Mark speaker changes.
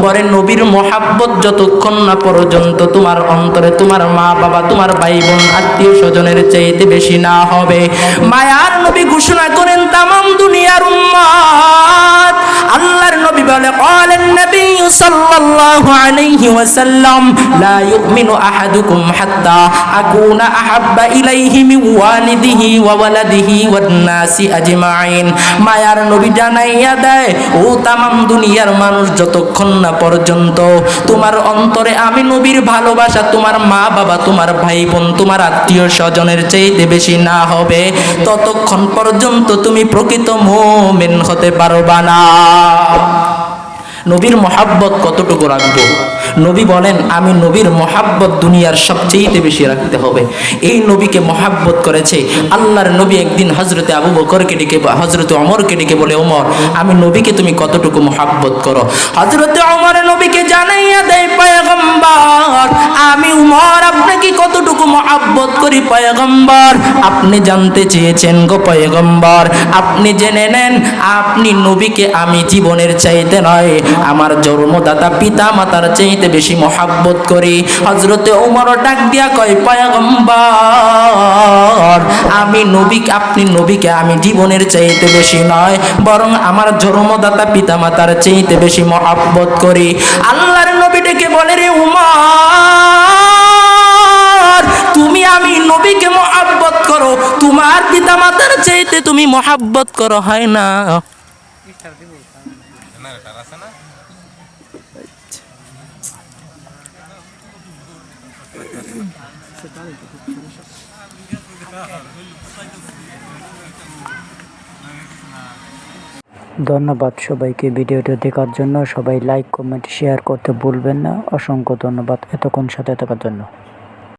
Speaker 1: বরে নবীর মহাব্বত যতক্ষণ না পর্যন্ত তোমার অন্তরে তোমার মা বাবা তোমার ভাই বোন আত্মীয় স্বজনের চাইতে বেশি না হবে। মায়ার নবী ঘোষণা করেন তামাম দুনিয়ার উম্মত, আল্লাহর নবী বলে ক্বালেন নবী সাল্লাল্লাহু আলাইহি ওয়াসাল্লাম লা ইউমিনু আহাদুকুম হাত্তা আকুনা আহাব্বা ইলাইহি মিন ওয়ালিদিহি ওয়া ওয়ালাদিহি ওয়ান নাসি আজমাইন। মায়ার নবী জানাইয়া দেয়, ও তামাম দুনিয়ার মানুষ, যতক্ষণ না পর্যন্ত তোমার অন্তরে আমি নবীর ভালোবাসা তোমার মা বাবা তোমার ভাই বোন তোমার আত্মীয় স্বজনের চাইতে বেশি না হবে, ততক্ষণ পর্যন্ত তুমি প্রকৃত মুমিন হতে পারবা না। নবীর মহাব্বত কতটুকু রাখবো? নবী বলেন, আমি নবীর মহাব্বত দুনিয়ার সবচেয়ে বেশি রাখতে হবে। এই নবীকে মহাব্বত করেছে আল্লাহর নবী। একদিন হজরতে আবু বকরকে ডেকে হজরতে ওমরকে ডেকে বলে, ওমর, আমি নবীকে তুমি কতটুকু মহাব্বত করো? হজরতে ওমর নবীকে জানাইয়া দেয়, পয়গম্বর, আমি উমর আপনাকে কতটুকু মহাব্বত করি পয়গম্বর। আপনি জানতে চেয়েছেন গো পয়গম্বর, আপনি জেনে নেন, আপনি নবীকে আমি জীবনের চাইতে নয়, আমার জন্মদাতা পিতা মাতার চাইতে বেশি মহাব্বত করি। হযরতে ওমর ডাক দিয়া কয়, পয়গম্বর, আমি নবীকে আপনি নবীকে আমি জীবনের চাইতে বেশি নয়, বরং আমার জন্মদাতা পিতা মাতার চাইতে বেশি মহাব্বত করি। আল্লাহর নবী ডেকে বলে, রে উমর, তুমি আমি নবীকে মহাব্বত করো, তোমার পিতা মাতার চাইতে তুমি মহাব্বত করো, হয় না?
Speaker 2: ধন্যবাদ সবাইকে ভিডিওটি দেখার জন্য। সবাই লাইক কমেন্ট শেয়ার করতে ভুলবেন না। অসংখ্য ধন্যবাদ এতক্ষণ সাথে থাকার জন্য।